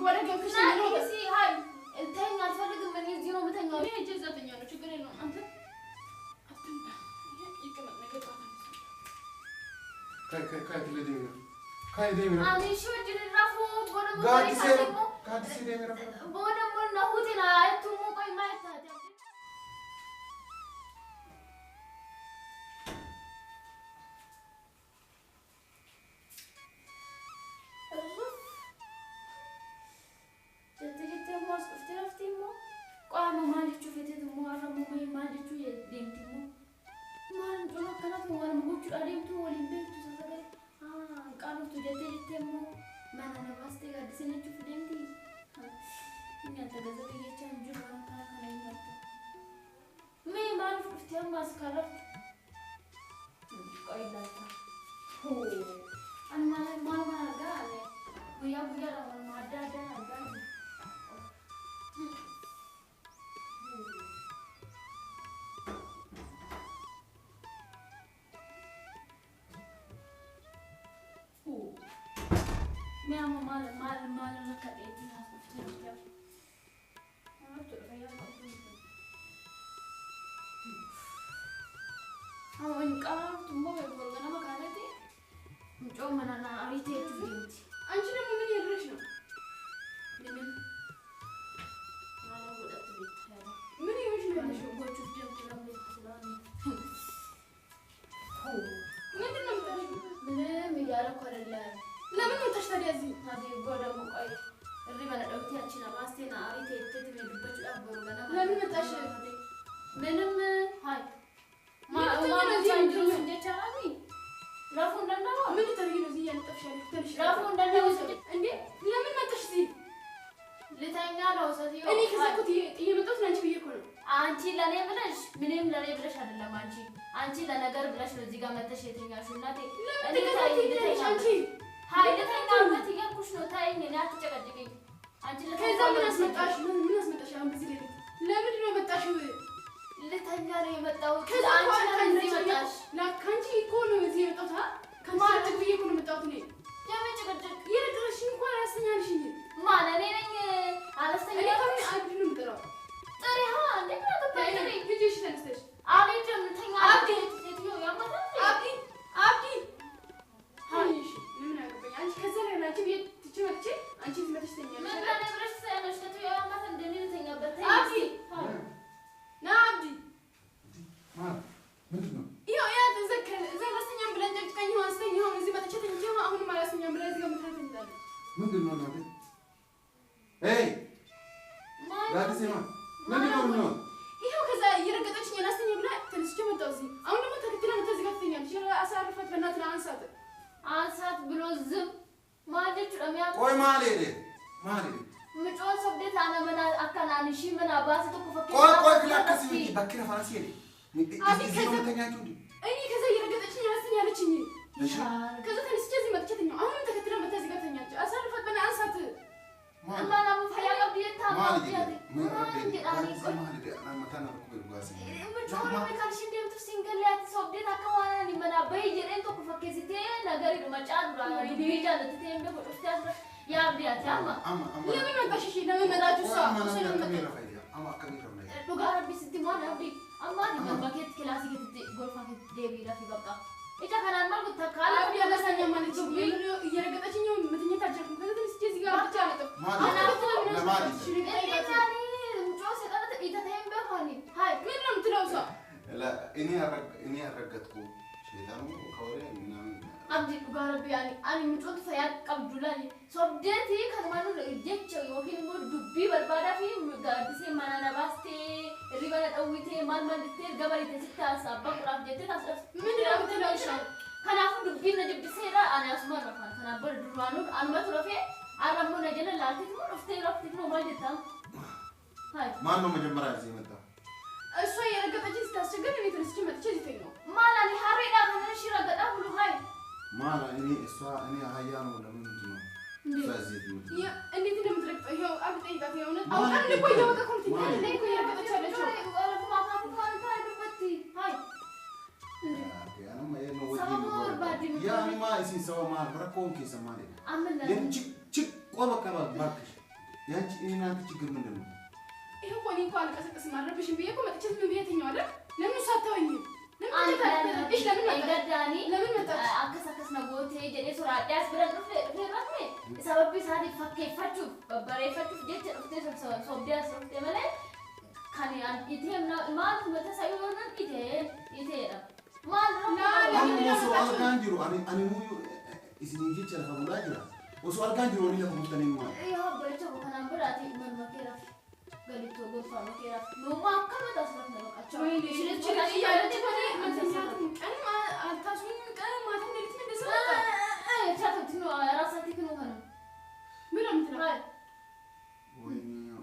ولا قبل شيء بس هاي انتهينا الفرق من يزينو متهنا ليه جزاتني أنا شو قلنا أنت يكمل نقطة كاي اللي ديمير كاي ديمير أنا شو جري رافو بونا قاعد تسير ديمير بونا من نهوتنا تومو كاي ما يتهدى ያንቺ እናንተ ችግር ምንድነው? ይሄ እኮ እኔ እኮ አልቀሰቀስም አልረብሽም ብዬ እኮ መጥቼ ዝም ብዬ ተኛዋለሁ። ለምን ሳታወኝ? ለምን ተታተሽ? ለምን ገዳኒ ለምን መጣች? አከሰከስ ነጎቴ ጀኔ ሱራ ዳስ ብለን ፍሬራቴ ሰበብ ሳዲ ፈከፈቹ በበሬፈቹ ጀት ፍቴ ሶብዲያ ሶብቴ መለ ካኒ አንቲቴም ማል መተሳዩ ሆነን ኢቴ ማል ነው አሁን ሰው አልጋንዲሩ አኔ ሙዩ እስኒ ጀት ለፈሙላ ጅራ ወሱ አልጋንዲሩ ወኒ ለሙተኔ ማለት ይሄ በልቶ ከናምበራቲ ምን መከራ ገሊቶ ጎፋ መከራ ነው ማከመ ታስረፍ ነው በቃቸው ወይ ስለዚህ ያለች ወደ አንተኛት ቀን አልታሱኝ ቀን ማታ እንደት እንደሰ ቻት ነው ራሳቲክ ነው ሆነ ምን አምጥራ ወይ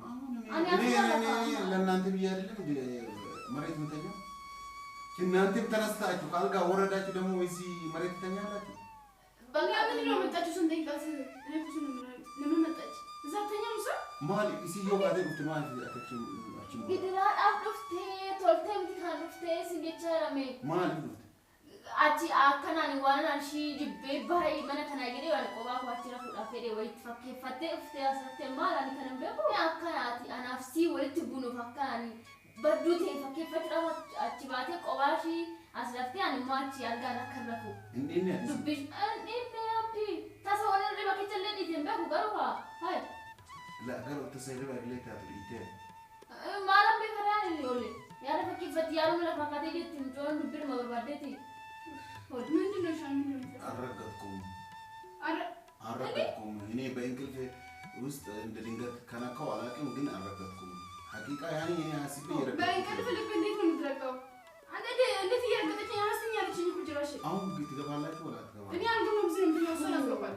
አሁን እኔ ለእናንተ ብዬ አይደለም እንደ መሬት ምተኛው እናንተም ተነስታችሁ ካልጋ ወረዳችሁ ደግሞ እዚህ መሬት ተኛላችሁ በቃ ምን ነው መጣችሁ ሰንደይቃት እኔ ኩሱ ነው ለምን መጣች እዛ ተኛው ሰው ማል እሲዮ ጋር ደብት ነው አትችም ግድራ አፍፍቴ ቶልተም ካንፍቴ ሲገቻራሜ ማል አቺ አከናኒ ዋናን ሺ ጅቤ ባይ መነ ከናገዴ ዋን ቆባ ኳቺራ ፉዳፌዴ ወይ ፈከፈቴ ፍቴ አሰፍቴ ማላኒ ከነምበቁ አከናቲ አናፍሲ ወልት ቡኑ ፈካኒ በዱቴ ፈከፈት አቺ ባቴ ቆባሺ አስለፍቴ አንማቺ አልጋራ ከረፉ እንዴት ነው ዱብሽ እንዴት ነው አብዲ ታሰወነ ለበከቸለ ዲቴምበቁ ገሩባ ሃይ لا قالوا تسيروا عليك هذا ማለም በከራን ይወለ ያለ ፈከፈት ያሉ ለፋካቴ ዲቴም ጆን ዱብር መበርባዴቲ ምንድነው ሻሚል አረጋግኩም አረ አረጋግኩም እኔ በእንቅልፍ ውስጥ እንደ ድንገት ከነካው አላውቅም ግን አረጋግኩም ሐቂቃ ያኔ እኔ አስቤ ይረጋግኩ በእንቅልፍ ልብ እንዴት ነው የምትረጋው? አንተ እንዴት እያረጋገጠኝ አስተኛለችኝ እኮ ጅራሽ አሁን ቤት ትገባላችሁ ወላ ትገባላችሁ? እኔ አልገባም ዝም ብዬ ወሰን አስገባል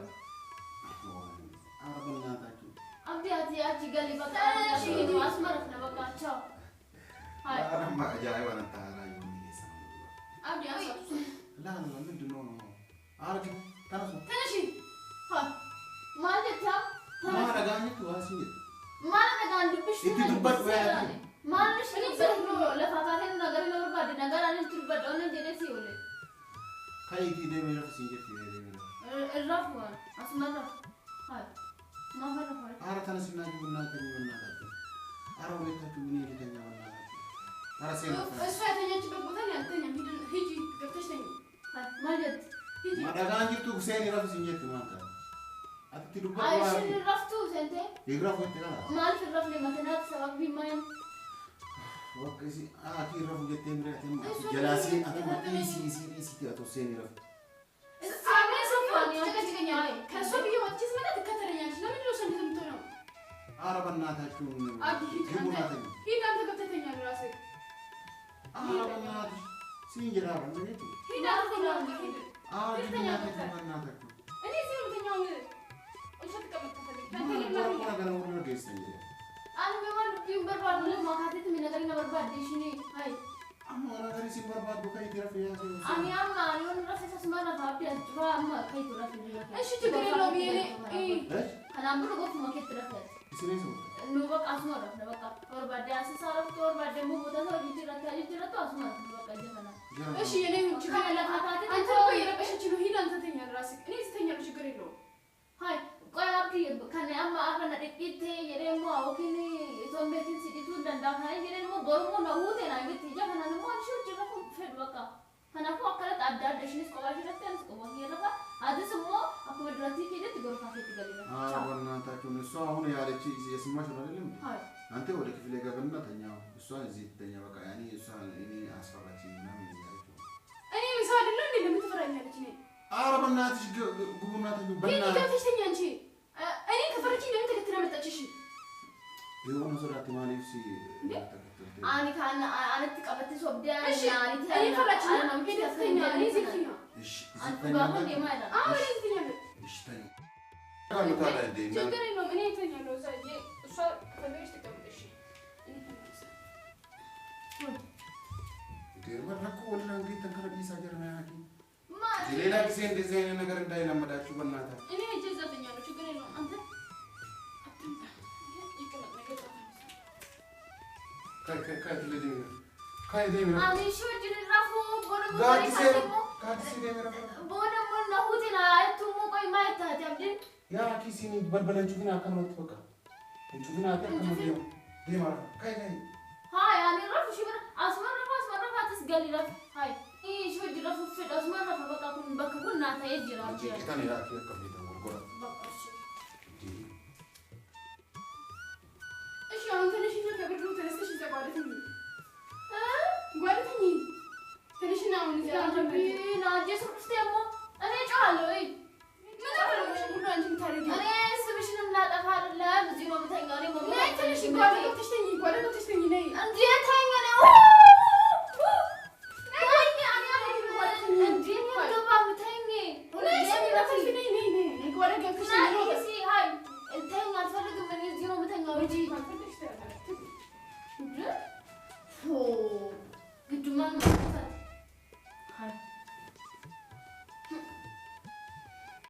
አረበናታችሁ አብያት ያቺ ገሊ በቃ እሺ አስመረፍ ነው በቃ ቻው ሃይ አረማ ጃይ ዋና ታራዩ ነው አብዲ አሳቱ لا لا ምንድነው ነው አረግ ተነሱ ሃ ማለት ያ ማረጋኝቱ ዋሲኝ ማለት ጋንድብሽ ይትዱበት ወይ ማልሽ ነው ለፋታቴ ነገር ነው ባድ ነገር አለ ትልበድ ሆነ ደረሲ ይወለ ካይቲ ደሜራ ሲንጀት ይደሜራ እራፍ አስመረፍ ሃይ ማፈረፍ አረ ተነስና ጅቡና ተኝናታችሁ አረ ወይታችሁ ምን ይልተኛውና አረ ሰይና እሷ የተኛችበት ቦታ ላይ አልተኛም ሂጂ ገብተሽ ተኝ ማለት ሂጂ ማዳጋኝቱ ሁሴን ይረፍ ሲንጀት ማንተ አትትዱበት አይ ሽን ረፍቱ ሰንቴ ይግራፍ ወጥራ ማል ፍረፍ ለማተናት ሰበብ ቢማን ወቅሲ አኪ ረፉ ጀቴምራተም ጀላሲ አተማ ኢሲ አቶሴን ይረፍ ከእሷ ብዬ ወጥቼ ስመጣ ትከተለኛለች። ለምንድን ነው ሰንት የምትሆነው? ኧረ በእናታችሁ ግቡና ተኙ። ሂድ አንተ ገብተህ ተኛለህ እራስህ። ኧረ በእናትሽ ሲንጀራ በእንደት ሂድ አንተ ተኛለህ። ሂድ ግቡና ተኙ በእናታችሁ። እኔ እዚህ ነው የምተኛው። እሺ ተቀመጥ ከፈለግህ ነገር ሁሉ ነገር ይስተኛል። አን በማን ቢምበርባድ ነው ማካቴት ምን ነገር ነው በርባድ ዲሽኒ አይ አማራ ነገር ሲበርባድ በቃ ይተረፍ ያዘ አኒ አማ አሁን ራሴ ተስማና ታቢ አጥባ አማ ከይቱ ራሴ ሊላከ እሺ ችግር የለውም። እኔ ከናም ብሎ ጎፍ ማኬት ረፈት ሲኔሱ ነው በቃ አስመራ ነው በቃ ወርባድ አሰሳረፍ ወርባድ ደግሞ ቦታ ሰው ይጅራታ አስመራ ነው በቃ ጀፈና እሺ የኔ ችግር የለውም። አንተ እኮ የረበሸች ነው። ሂድ አንተ ተኛለህ እራስህ። እኔ እዚህ ተኛለሁ ችግር የለውም። ሃይ ቆይ አብዲ ከነ አማ አፈና ደቂቴ የደሞ አውኪኒ ቶምቤቲን ሲዲቱ እንደንዳካይ የደሞ ቦርሞ ነው ወቴና ይት ጀፈና ነው አንቺ ጅራፉ ፈድ በቃ ከናፉ አከለት አዳደሽንስ ቆባሽ ረተን ቆባሽ ይረፋ አድስሞ አኮድራቲ ሄደት ጎርፋት ይገለለ በእናታችሁ እሷ አሁን ያለች የስማሽ ነው አይደለም ሃይ አንተ ወደ ክፍለ ገብና ተኛው እሷ እዚህ ተኛ በቃ ያኔ እሷ እኔ አስፈራች ምናምን ያለችው እኔ ምሳ አይደለም እንዴ ለምን ትፈራኛለች? እኔ ኧረ በእናትሽ ግቡና ተኙ በእናትሽ ገብተሽ ተኛ እንጂ እኔ ከፈረችኝ ለምን ተከትላ መጣች? እሺ የሆነ ሶራት ማለት ሲ አኒ ካና አነት ቀበተ ሶብዲያ እሺ አኒ እኔ ፈራች ነው ሄደት ተኛ እኔ ዝክኛ እሺ አንተ ጋር እንደ ማይዳ አሁን እዚህ ተኛለሁ። እሺ ተኛ ካሉ ታዲያ እንዴ ችግር የለውም። እኔ ተኛለሁ እዛ እሷ ከፈለገች ተቀመጥ። እሺ እኔ ተኛለሁ። ወራኩ ወላ እንግዲህ ተንከረዲሳ ጀርማ ያቂ ሌላ ጊዜ እንደዚህ አይነት ነገር እንዳይለመዳችሁ በእናታችሁ። እኔ ሂጅ እዛ ተኛለሁ ችግር የለውም። አንተ አትምጣ ይቀመጥ ነገር ካይ ደም አኒ ሾጅን ራፉ ቦነ ጋዲሴ ቦነ ደም ቦነ ቦነ ሁቲና አይቱሙ ቆይ ማይታ ታብድን ያ ኪሲኒ በልበለንቹ ግን አከመት በቃ شوفنا كم اليوم دي مرة كاي كاي هاي أنا رف شو بنا أسمر تسقلي رف هاي إيه شو بدي رف في أسمر رف بقى كون ناتي يجرا كتاني راكي كبيرة